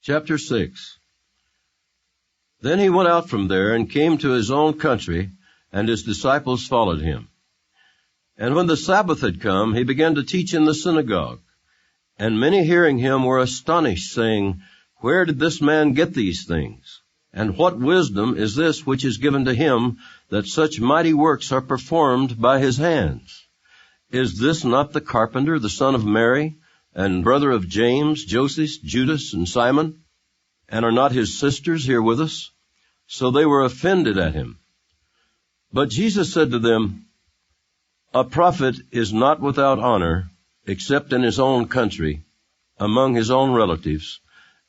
Chapter 6. Then he went out from there and came to his own country, and his disciples followed him. And when the Sabbath had come, he began to teach in the synagogue. And many hearing him were astonished, saying, Where did this man get these things? And what wisdom is this which is given to him, that such mighty works are performed by his hands? Is this not the carpenter, the son of Mary, and brother of James, Joseph, Judas, and Simon? And are not his sisters here with us? So they were offended at him. But Jesus said to them, A prophet is not without honor, except in his own country, among his own relatives,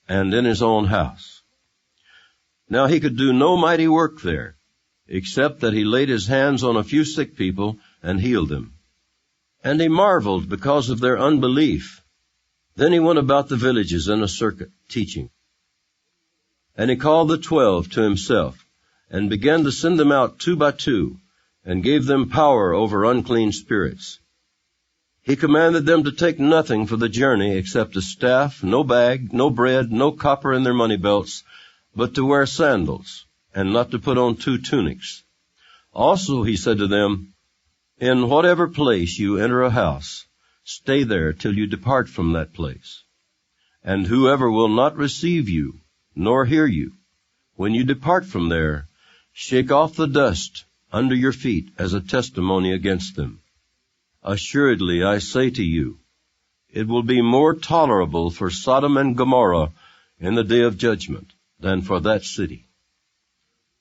and in his own house. Now he could do no mighty work there, except that he laid his hands on a few sick people and healed them. And he marveled because of their unbelief. Then he went about the villages in a circuit, teaching. And he called the 12 to himself, and began to send them out 2 by 2, and gave them power over unclean spirits. He commanded them to take nothing for the journey except a staff, no bag, no bread, no copper in their money belts, but to wear sandals, and not to put on 2 tunics. Also he said to them, In whatever place you enter a house, stay there till you depart from that place. And whoever will not receive you, nor hear you, when you depart from there, shake off the dust under your feet as a testimony against them. Assuredly, I say to you, it will be more tolerable for Sodom and Gomorrah in the day of judgment than for that city.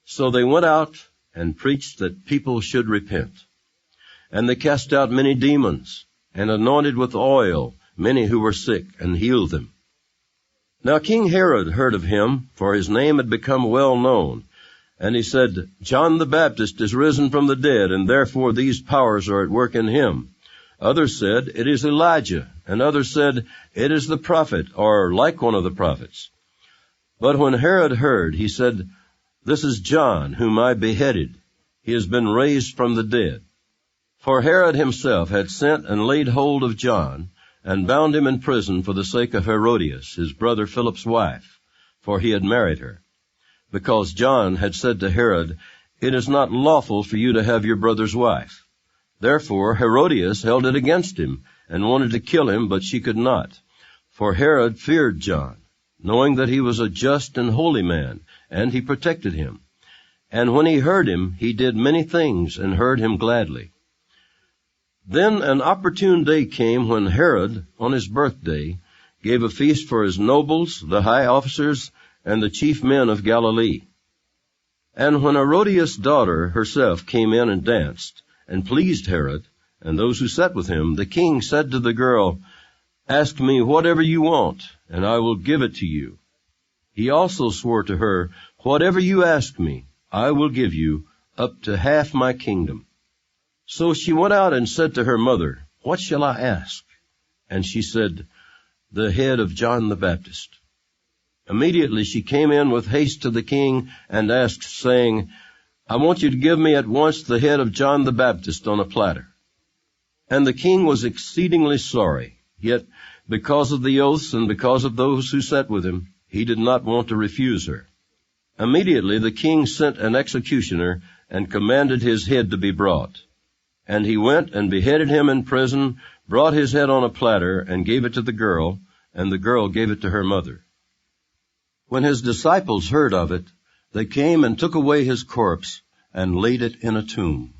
So they went out and preached that people should repent. And they cast out many demons, and anointed with oil many who were sick, and healed them. Now King Herod heard of him, for his name had become well known. And he said, John the Baptist is risen from the dead, and therefore these powers are at work in him. Others said, It is Elijah. And others said, It is the prophet, or like one of the prophets. But when Herod heard, he said, This is John, whom I beheaded. He has been raised from the dead. For Herod himself had sent and laid hold of John, and bound him in prison for the sake of Herodias, his brother Philip's wife, for he had married her. Because John had said to Herod, It is not lawful for you to have your brother's wife. Therefore Herodias held it against him, and wanted to kill him, but she could not. For Herod feared John, knowing that he was a just and holy man, and he protected him. And when he heard him, he did many things, and heard him gladly. Then an opportune day came when Herod, on his birthday, gave a feast for his nobles, the high officers, and the chief men of Galilee. And when Herodias' daughter herself came in and danced, and pleased Herod, and those who sat with him, the king said to the girl, Ask me whatever you want, and I will give it to you. He also swore to her, Whatever you ask me, I will give you, up to half my kingdom. So she went out and said to her mother, What shall I ask? And she said, The head of John the Baptist. Immediately she came in with haste to the king and asked, saying, I want you to give me at once the head of John the Baptist on a platter. And the king was exceedingly sorry, yet because of the oaths and because of those who sat with him, he did not want to refuse her. Immediately the king sent an executioner and commanded his head to be brought. And he went and beheaded him in prison, brought his head on a platter, and gave it to the girl, and the girl gave it to her mother. When his disciples heard of it, they came and took away his corpse, and laid it in a tomb.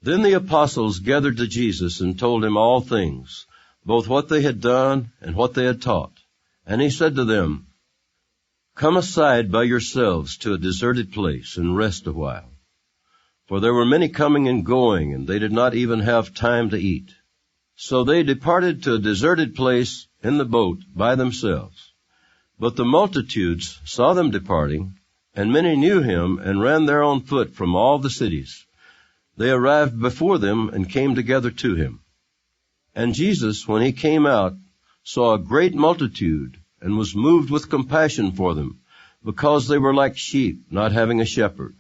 Then the apostles gathered to Jesus and told him all things, both what they had done and what they had taught. And he said to them, Come aside by yourselves to a deserted place, and rest a while. For there were many coming and going, and they did not even have time to eat. So they departed to a deserted place in the boat by themselves. But the multitudes saw them departing, and many knew him, and ran there on foot from all the cities. They arrived before them, and came together to him. And Jesus, when he came out, saw a great multitude, and was moved with compassion for them, because they were like sheep, not having a shepherd.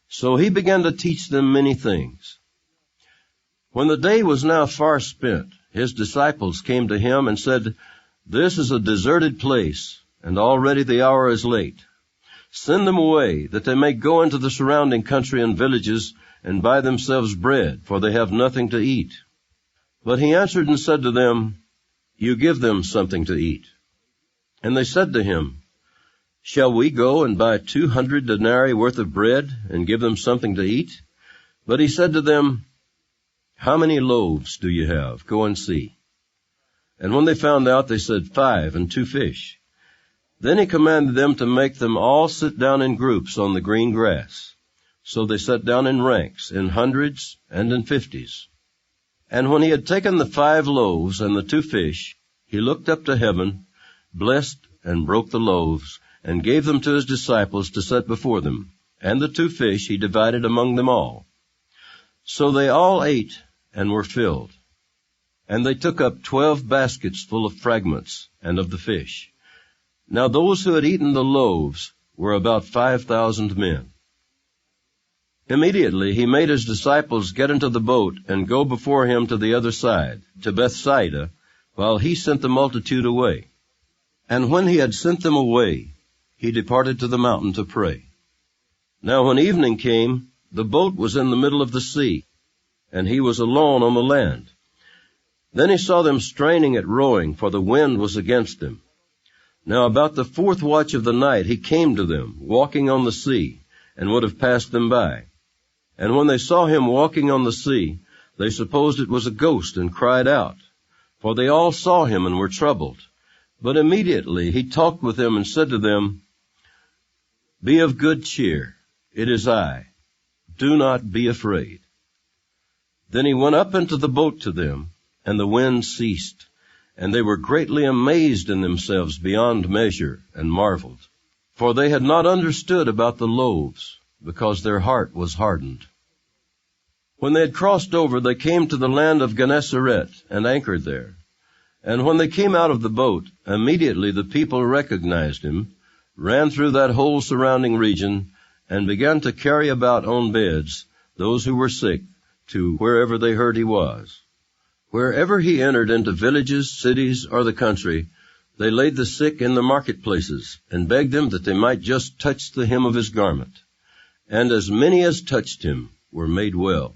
So he began to teach them many things. When the day was now far spent, his disciples came to him and said, This is a deserted place, and already the hour is late. Send them away, that they may go into the surrounding country and villages and buy themselves bread, for they have nothing to eat." But he answered and said to them, "You give them something to eat." And they said to him, "Shall we go and buy 200 denarii worth of bread and give them something to eat?" But he said to them, "How many loaves do you have? Go and see." And when they found out, they said, 5 and 2 fish. Then he commanded them to make them all sit down in groups on the green grass. So they sat down in ranks, in hundreds and in 50s. And when he had taken the 5 loaves and the 2 fish, he looked up to heaven, blessed and broke the loaves, and gave them to his disciples to set before them. And the 2 fish he divided among them all. So they all ate and were filled. And they took up 12 baskets full of fragments and of the fish. Now those who had eaten the loaves were about 5,000 men. Immediately he made his disciples get into the boat and go before him to the other side, to Bethsaida, while he sent the multitude away. And when he had sent them away, he departed to the mountain to pray. Now when evening came, the boat was in the middle of the sea, and he was alone on the land. Then he saw them straining at rowing, for the wind was against them. Now about the 4th watch of the night he came to them, walking on the sea, and would have passed them by. And when they saw him walking on the sea, they supposed it was a ghost, and cried out. For they all saw him and were troubled. But immediately he talked with them and said to them, "Be of good cheer, it is I. Do not be afraid." Then he went up into the boat to them, and the wind ceased, and they were greatly amazed in themselves beyond measure, and marveled. For they had not understood about the loaves, because their heart was hardened. When they had crossed over, they came to the land of Gennesaret, and anchored there. And when they came out of the boat, immediately the people recognized him, ran through that whole surrounding region, and began to carry about on beds those who were sick to wherever they heard he was. Wherever he entered into villages, cities, or the country, they laid the sick in the marketplaces, and begged them that they might just touch the hem of his garment. And as many as touched him were made well.